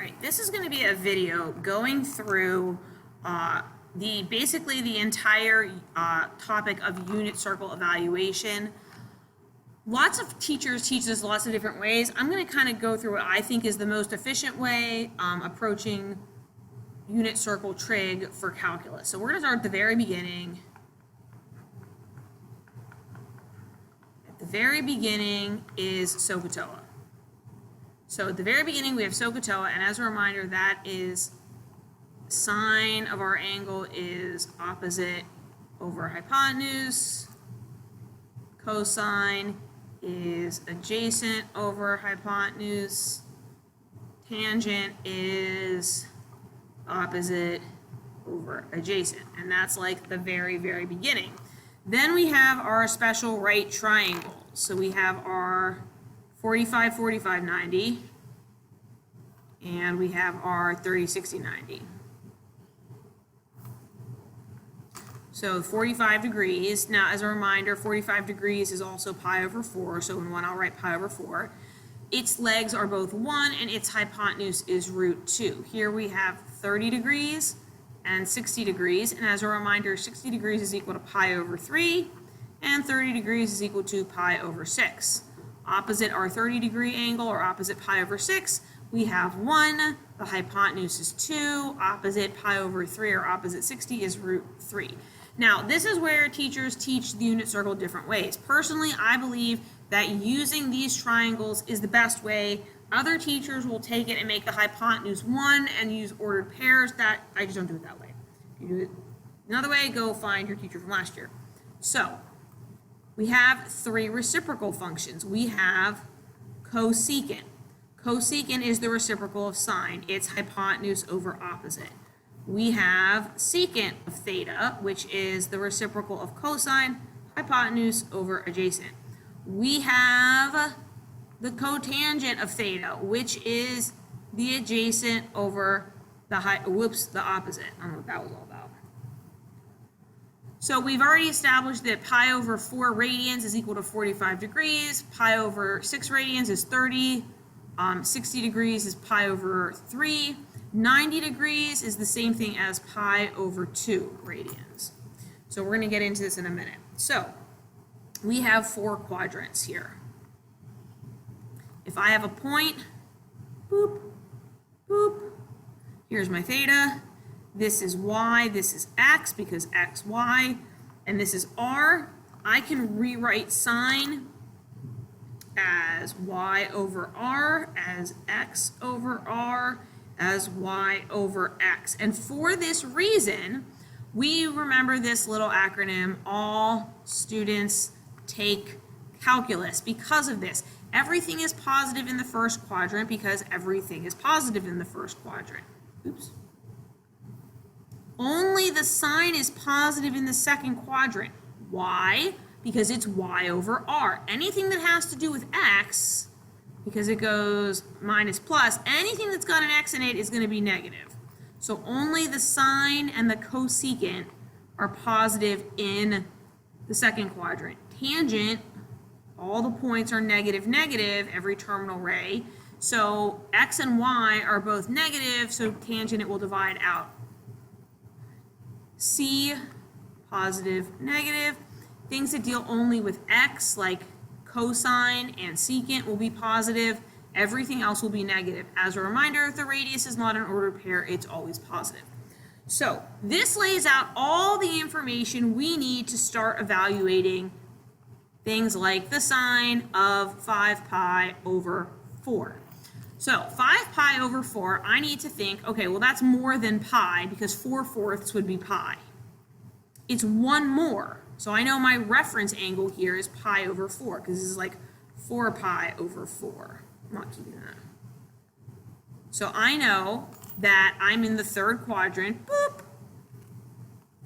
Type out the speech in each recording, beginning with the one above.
right, this is going to be a video going through basically the entire topic of unit circle evaluation. Lots of teachers teach this lots of different ways. I'm going to kind of go through what I think is the most efficient way approaching unit circle trig for calculus. So we're going to start at the very beginning. At the very beginning is SOHCAHTOA. So at the very beginning we have SOHCAHTOA, and as a reminder, that is sine of our angle is opposite over hypotenuse, cosine is adjacent over hypotenuse, tangent is opposite over adjacent, and that's like the very, very beginning. Then we have our special right triangle. So we have our 45, 45, 90, and we have our 30, 60, 90. So 45 degrees, now as a reminder, 45 degrees is also pi over 4, so in one I'll write pi over 4. Its legs are both 1, and its hypotenuse is root 2. Here we have 30 degrees and 60 degrees, and as a reminder, 60 degrees is equal to pi over 3, and 30 degrees is equal to pi over 6. Opposite our 30 degree angle, or opposite pi over 6, we have 1, the hypotenuse is 2, opposite pi over 3, or opposite 60, is root 3. Now, this is where teachers teach the unit circle different ways. Personally, I believe that using these triangles is the best way. Other teachers will take it and make the hypotenuse 1 and use ordered pairs. That I just don't do it that way. If you do it another way, go find your teacher from last year. So, we have 3 reciprocal functions. We have cosecant. Cosecant is the reciprocal of sine. It's hypotenuse over opposite. We have secant of theta, which is the reciprocal of cosine, hypotenuse over adjacent. We have the cotangent of theta, which is the adjacent over the the opposite. I don't know what that was all about. So we've already established that pi over 4 radians is equal to 45 degrees, pi over 6 radians is 30, 60 degrees is pi over 3, 90 degrees is the same thing as pi over 2 radians. So we're going to get into this in a minute. So we have 4 quadrants here. If I have a point, boop, boop, here's my theta, this is y, this is x because x, y, and this is r, I can rewrite sine as y over r, as x over r, as y over x. And for this reason, we remember this little acronym, all students take calculus. Because of this, everything is positive in the first quadrant because everything is positive in the first quadrant. Oops. Only the sign is positive in the second quadrant. Why? Because it's y over r. Anything that has to do with x, because it goes minus plus, anything that's got an x in it is going to be negative. So only the sine and the cosecant are positive in the second quadrant. Tangent, all the points are negative, negative, every terminal ray. So x and y are both negative, so tangent it will divide out. C, positive, negative. Things that deal only with x, like cosine and secant, will be positive. Everything else will be negative. As a reminder, if the radius is not an ordered pair, it's always positive. So this lays out all the information we need to start evaluating things like the sine of 5 pi over 4. So 5 pi over 4, I need to think, okay, well that's more than pi because 4/4 would be pi. It's 1 more. So I know my reference angle here is pi over 4 because this is like 4 pi over 4. I'm not keeping that. So I know that I'm in the third quadrant, boop.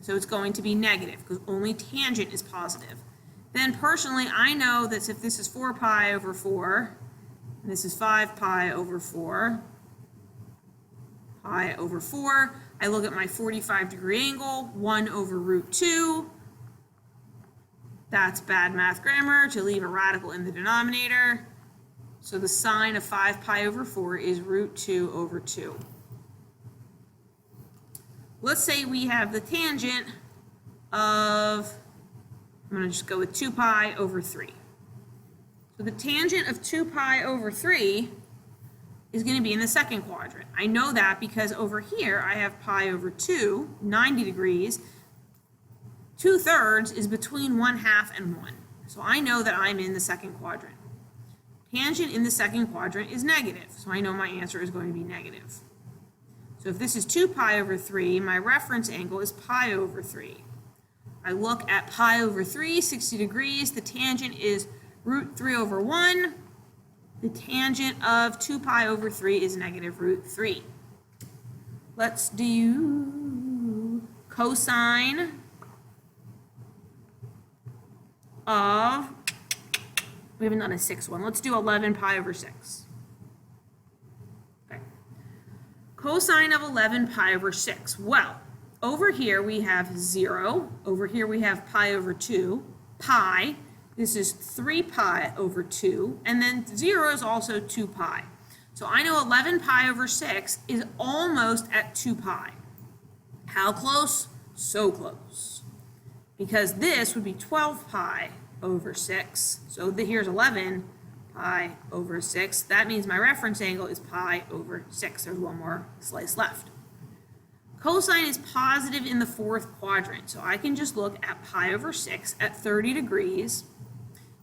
So it's going to be negative because only tangent is positive. Then personally, I know that if this is 4 pi over 4, and this is 5 pi over 4, pi over 4, I look at my 45 degree angle, 1 over root 2. That's bad math grammar to leave a radical in the denominator. So the sine of 5 pi over 4 is root 2 over 2. Let's say we have the tangent of, I'm going to just go with 2 pi over 3. So the tangent of 2 pi over 3 is going to be in the second quadrant. I know that because over here I have pi over 2, 90 degrees. 2/3 is between 1/2 and 1. So I know that I'm in the second quadrant. Tangent in the second quadrant is negative, so I know my answer is going to be negative. So if this is 2 pi over 3, my reference angle is pi over 3. I look at pi over 3, 60 degrees. The tangent is root 3 over 1. The tangent of 2 pi over 3 is negative root 3. Let's do cosine of, we haven't done a 6th one. Let's do 11 pi over 6. Okay. Cosine of 11 pi over 6. Well, over here we have 0. Over here we have pi over 2. Pi. This is 3 pi over 2. And then 0 is also 2 pi. So I know 11 pi over 6 is almost at 2 pi. How close? So close. Because this would be 12 pi over 6. So here's 11 pi over 6. That means my reference angle is pi over 6. There's one more slice left. Cosine is positive in the fourth quadrant. So I can just look at pi over 6 at 30 degrees.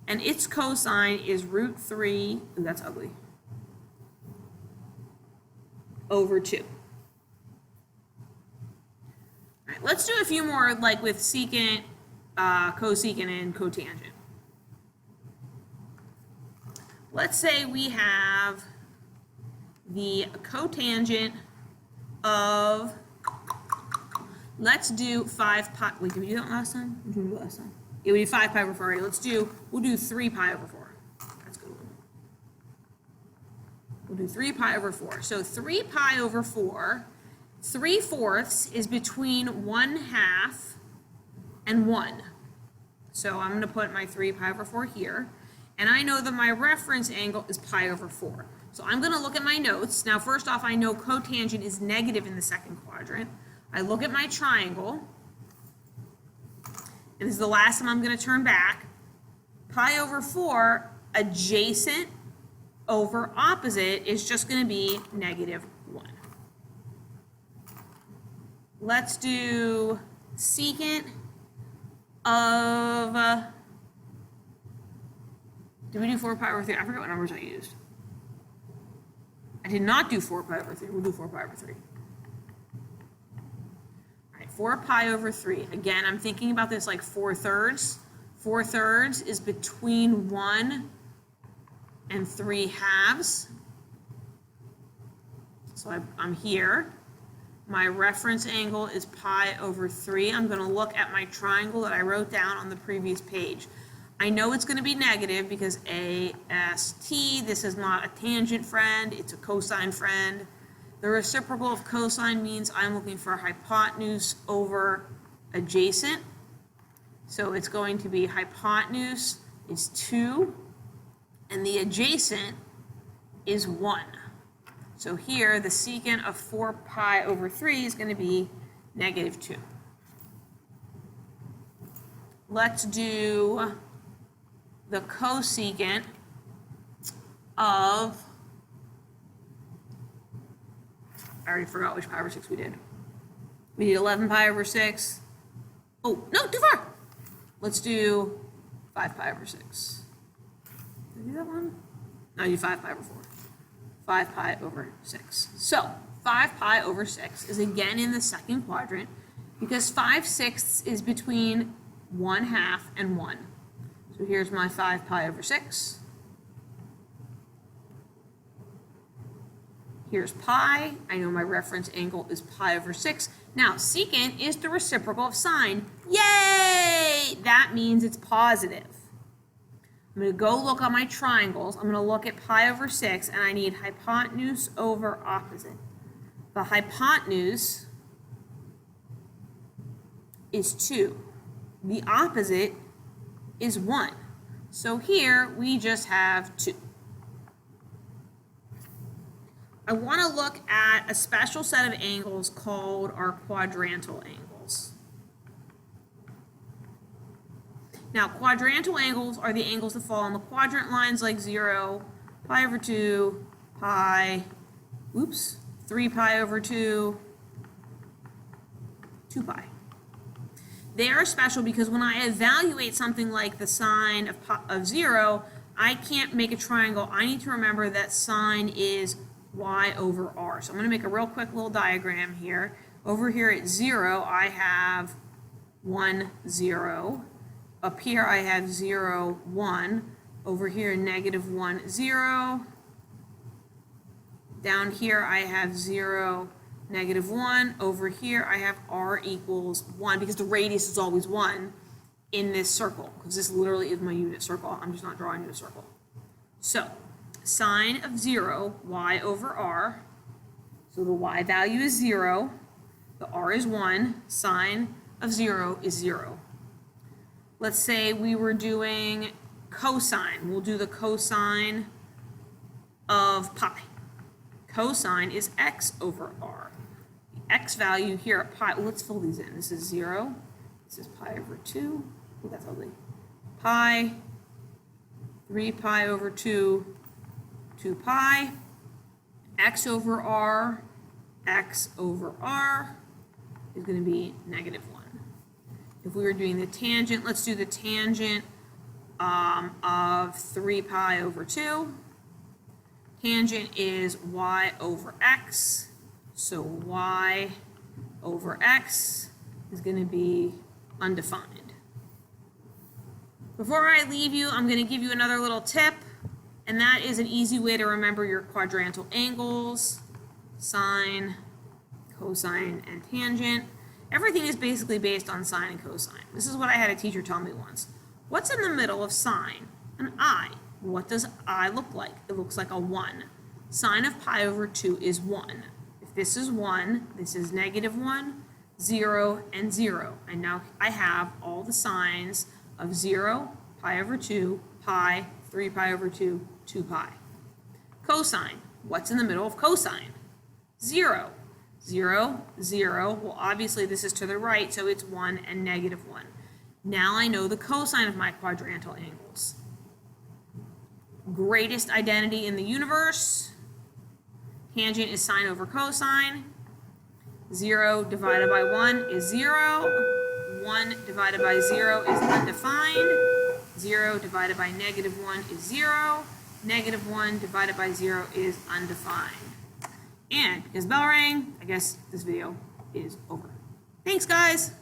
And its cosine is root 3, ooh, that's ugly, over 2. All right, let's do a few more like with secant, cosecant, and cotangent. Let's say we have the cotangent of, let's do 5 pi, wait, did we do that last time? What did we do last time? Yeah, we did 5 pi over 4 already. We'll do 3 pi over 4. That's a good one. We'll do 3 pi over 4. So 3 pi over 4, 3/4 is between 1/2 and 1. So I'm going to put my 3 pi over 4 here. And I know that my reference angle is pi over 4. So I'm going to look at my notes. Now, first off, I know cotangent is negative in the second quadrant. I look at my triangle. And this is the last time I'm going to turn back. Pi over 4 adjacent over opposite is just going to be negative 1. Let's do secant of, did we do 4 pi over 3? I forget what numbers I used. I did not do 4 pi over 3. We'll do 4 pi over 3. 4 pi over 3. Again, I'm thinking about this like 4/3. 4/3 is between 1 and 3/2. So I'm here. My reference angle is pi over 3. I'm going to look at my triangle that I wrote down on the previous page. I know it's going to be negative because AST, this is not a tangent friend, it's a cosine friend. The reciprocal of cosine means I'm looking for hypotenuse over adjacent. So it's going to be hypotenuse is 2, and the adjacent is 1. So here, the secant of 4 pi over 3 is going to be negative 2. Let's do the cosecant of, I already forgot which pi over 6 we did. We did 11 pi over 6. Oh, no, too far. Let's do 5 pi over 6. Did I do that one? No, I did 5 pi over 4. 5 pi over 6. So 5 pi over 6 is again in the second quadrant because 5/6 is between 1/2 and 1. So here's my 5 pi over 6. Here's pi. I know my reference angle is pi over 6. Now, secant is the reciprocal of sine. Yay! That means it's positive. I'm going to go look on my triangles. I'm going to look at pi over 6, and I need hypotenuse over opposite. The hypotenuse is 2. The opposite is 1. So here, we just have 2. I want to look at a special set of angles called our quadrantal angles. Now, quadrantal angles are the angles that fall on the quadrant lines like 0, pi over 2, pi, 3 pi over 2, 2 pi. They are special because when I evaluate something like the sine of 0, I can't make a triangle. I need to remember that sine is y over r. So I'm going to make a real quick little diagram here. Over here at 0, I have 1, 0. Up here I have 0, 1. Over here, negative 1, 0. Down here I have 0, negative 1. Over here I have r equals 1 because the radius is always 1 in this circle because this literally is my unit circle. I'm just not drawing a circle. So sine of 0, y over r. So the y value is 0. The r is 1. Sine of 0 is 0. Let's say we were doing cosine. We'll do the cosine of pi. Cosine is x over r. The x value here at pi, let's fill these in. This is 0. This is pi over 2. Oh, that's ugly. Pi, 3 pi over 2, 2 pi. X over r is going to be negative 1. If we were doing the tangent, let's do the tangent of 3 pi over 2. Tangent is y over x, so y over x is going to be undefined. Before I leave you, I'm going to give you another little tip, and that is an easy way to remember your quadrantal angles, sine, cosine, and tangent. Everything is basically based on sine and cosine. This is what I had a teacher tell me once. What's in the middle of sine? An I. What does I look like? It looks like a 1. Sine of pi over 2 is 1. If this is 1, this is negative 1, 0, and 0. And now I have all the signs of 0, pi over 2, pi, 3 pi over 2, 2 pi. Cosine. What's in the middle of cosine? 0. 0, 0. Well, obviously this is to the right, so it's 1 and negative 1. Now I know the cosine of my quadrantal angles. Greatest identity in the universe. Tangent is sine over cosine. 0 divided by 1 is 0. 1 divided by 0 is undefined. 0 divided by negative 1 is 0. Negative 1 divided by 0 is undefined. And because bell rang, I guess this video is over. Thanks, guys.